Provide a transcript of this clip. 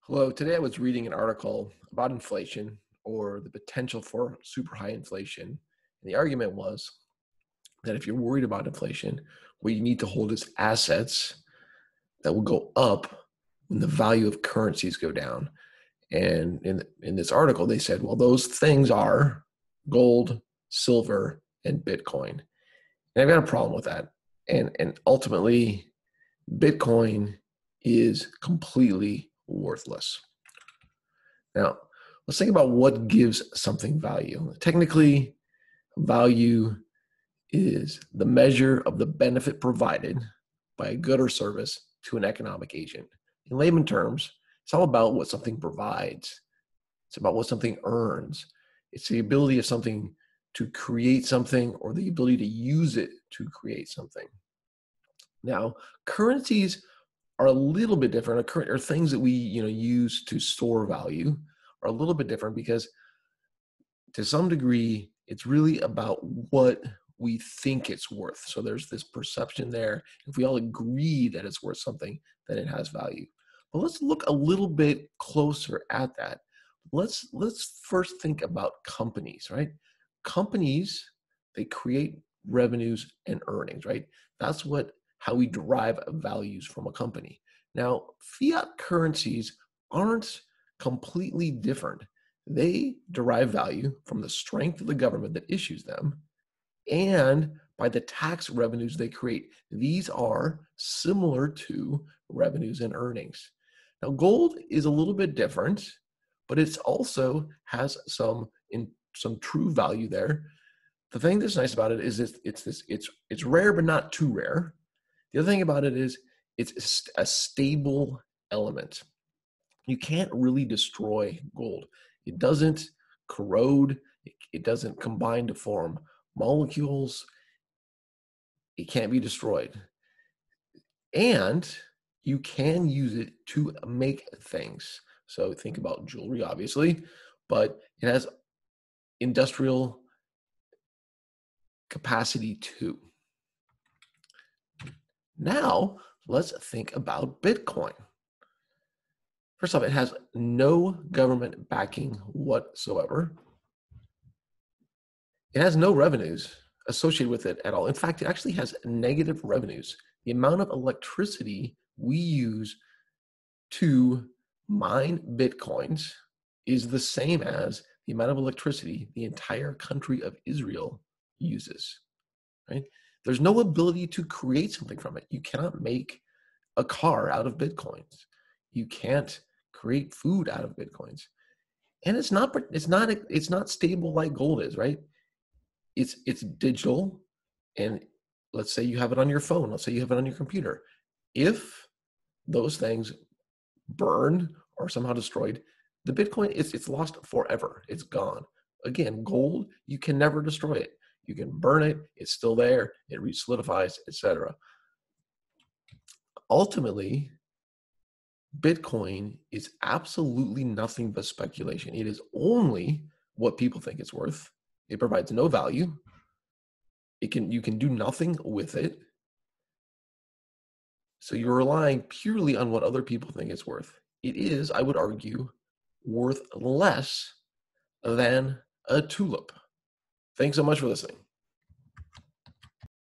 Hello, today I was reading an article about inflation or the potential for super high inflation. And the argument was that if you're worried about inflation, what you need to hold is assets that will go up when the value of currencies go down. And in this article, they said, well, those things are gold, silver, and Bitcoin. And I've got a problem with that. And ultimately, Bitcoin is completely worthless. Now, let's think about what gives something value. Technically, value is the measure of the benefit provided by a good or service to an economic agent. In layman terms, it's all about what something provides. It's about what something earns. It's the ability of something to create something or the ability to use it to create something. Now, currencies are a little bit different, or things that we use to store value are a little bit different because to some degree, it's really about what we think it's worth. So there's this perception there. If we all agree that it's worth something, then it has value. But let's look a little bit closer at that. Let's first think about companies, right? Companies, they create revenues and earnings, right? That's how we derive values from a company. Now, fiat currencies aren't completely different. They derive value from the strength of the government that issues them and by the tax revenues they create. These are similar to revenues and earnings. Now, gold is a little bit different, but it also has some true value there. The thing that's nice about it is it's rare, but not too rare. The other thing about it is it's a stable element. You can't really destroy gold. It doesn't corrode. It doesn't combine to form molecules. It can't be destroyed. And you can use it to make things. So think about jewelry, obviously, but it has industrial capacity too. Now, let's think about Bitcoin. First off, it has no government backing whatsoever. It has no revenues associated with it at all. In fact, it actually has negative revenues. The amount of electricity we use to mine Bitcoins is the same as the amount of electricity the entire country of Israel uses, right? There's no ability to create something from it. You cannot make a car out of Bitcoins. You can't create food out of Bitcoins. And it's not stable like gold is, right? It's digital, and let's say you have it on your phone, let's say you have it on your computer. If those things burn or somehow destroyed, the Bitcoin it's lost forever. It's gone. Again, gold, you can never destroy it. You can burn it, it's still there, it re-solidifies, etc. Ultimately, Bitcoin is absolutely nothing but speculation. It is only what people think it's worth. It provides no value. You can do nothing with it. So you're relying purely on what other people think it's worth. It is, I would argue, worth less than a tulip. Thanks so much for listening.